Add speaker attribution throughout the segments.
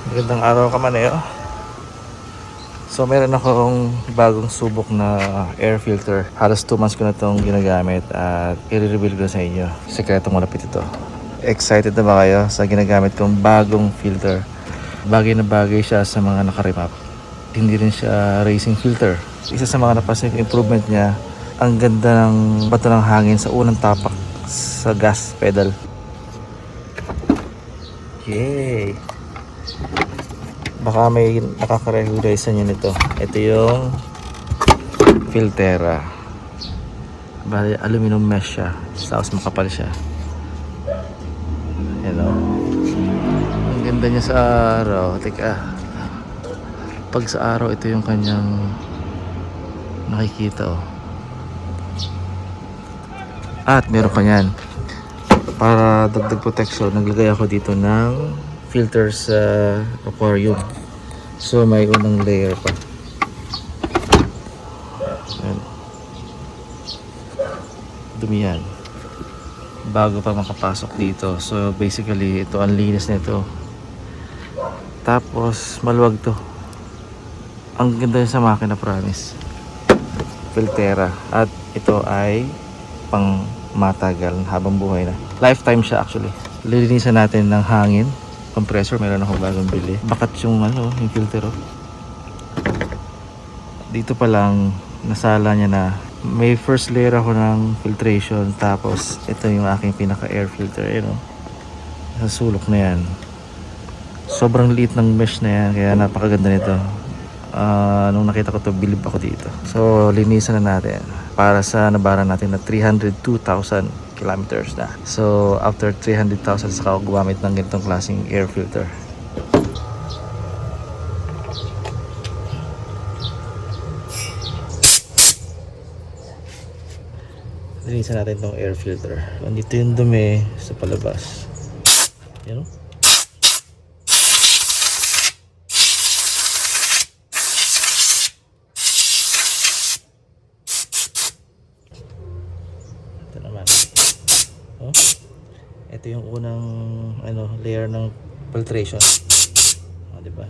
Speaker 1: Magandang araw ka man eh. So meron akong bagong subok na air filter. Halos 2 months ko na itong ginagamit at i-reveal ko sa inyo. Sekretong malapit ito. Excited na ba kayo sa ginagamit kong bagong filter? Bagay na bagay siya sa mga nakarimap. Hindi rin siya racing filter. Isa sa mga napansin ko improvement niya, ang ganda ng bato ng hangin sa unang tapak sa gas pedal. Yay! Baka may nakaka-recognize nyo nito. Ito yung Filtera. Bali, aluminum mesh siya. Tapos makapal siya. Ayan o. Ang ganda niya sa araw. Teka. Pag sa araw, ito yung kanyang nakikita o. At meron pa yan. Para dagdag protection, naglagay ako dito ng filter sa aquarium. So may unang layer pa. Ayan. Dumi yan bago pa makapasok dito. So basically ito ang linis nito. Tapos maluwag to. Ang ganda sa makina, promise. Filtera. At ito ay pang matagal habang buhay na. Lifetime siya actually. Lilinisan natin ng hangin. Compressor, meron akong bagong bili. Bakat yung yung filter. Dito pa lang nasala niya na. May first layer ako ng filtration, tapos ito yung aking pinaka air filter, sa sulok na yan. Sobrang liit ng mesh na yan, kaya napakaganda nito. Nung nakita ko to, bilib ako dito. So linisan na natin para sa nabara natin na 302,000 kilometers na. So after 300,000 saka ako gumamit ng ganitong klaseng air filter. Linisan natin itong air filter. Andito yung dumi sa palabas. Yan o. Ito naman. Oh. Ito yung unang layer ng filtration. Oh, diba?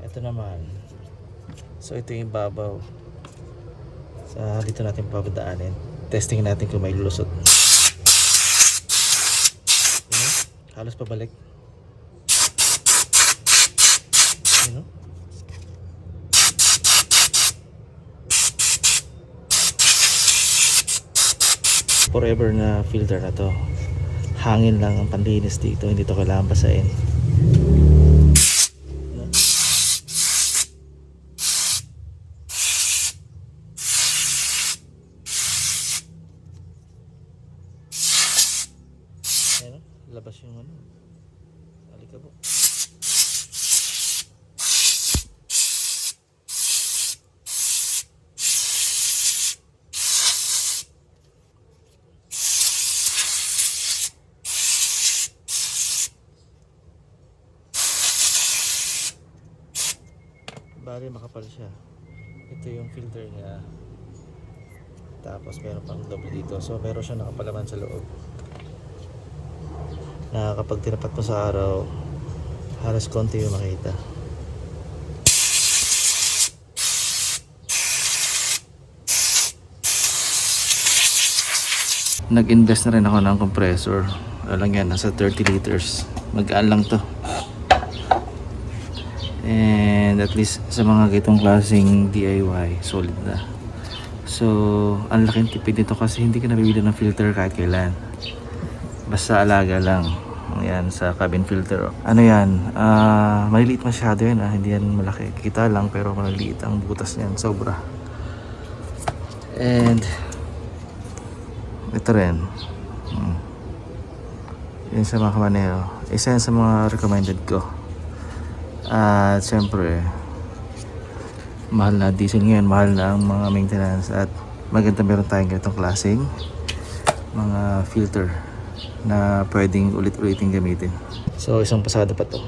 Speaker 1: Ito naman. So ito yung babaw. Dito natin papadaanin. Testing natin kung may lulusot. Halos pabalik. Forever na filter na to. Hangin lang ang panlinis dito, hindi to kailangan basahin. Ayan, labas yung alikabok. Bali makapal siya. Ito yung filter niya. Tapos meron pang double dito. So meron siya nakapalaman sa loob. Na kapag tinapat mo sa araw, halos konti yung makita. Nag-invest na rin ako ng compressor. Lang yan, nasa 30 liters. Mag-aan lang to. And at least sa mga gitong klaseng DIY, solid na. So ang laking tipid nito kasi hindi ka nabibili ng filter kahit kailan. Basta alaga lang. Ayan, sa cabin filter. Ano yan? Maliliit masyado yan. Hindi yan malaki. Kita lang pero maliliit ang butas niyan. Sobra. And ito rin. Yan sa mga kamanero. Isa yan sa mga recommended ko. At syempre mahal na diesel ngayon, mahal na ang mga maintenance. At maganda meron tayong ganitong klaseng mga filter na pwedeng ulit-ulitin gamitin. So isang pasada pa to.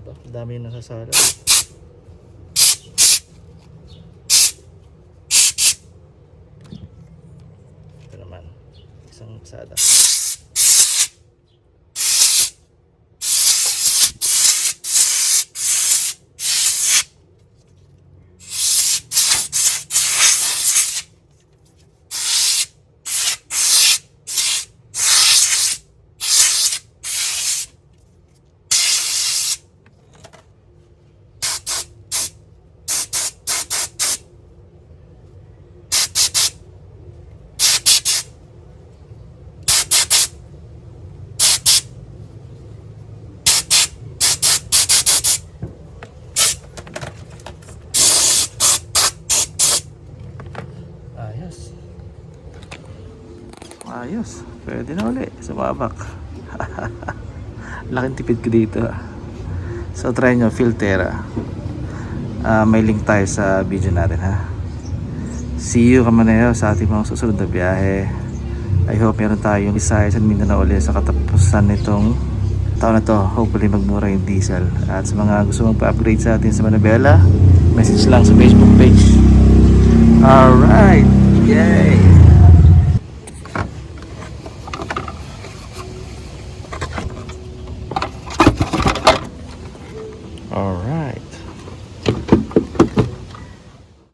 Speaker 1: Diba? Dami yung nasasala. Ito naman. Isang pasada. Ayos. Ayos. Pwede na uli. Sumabak. Laking tipid ko dito. So try nyo Filtera. May link tayo sa video natin ha. See you Kamaneo sa ating mga susunod na biyahe. I hope meron tayong Visayas and Mindanao ulit sa katapusan nitong taon na to. Hopefully magmura yung diesel. At sa mga gusto magpa-upgrade sa atin sa Manabela, message lang sa Facebook page. Alright. Yay. Alright.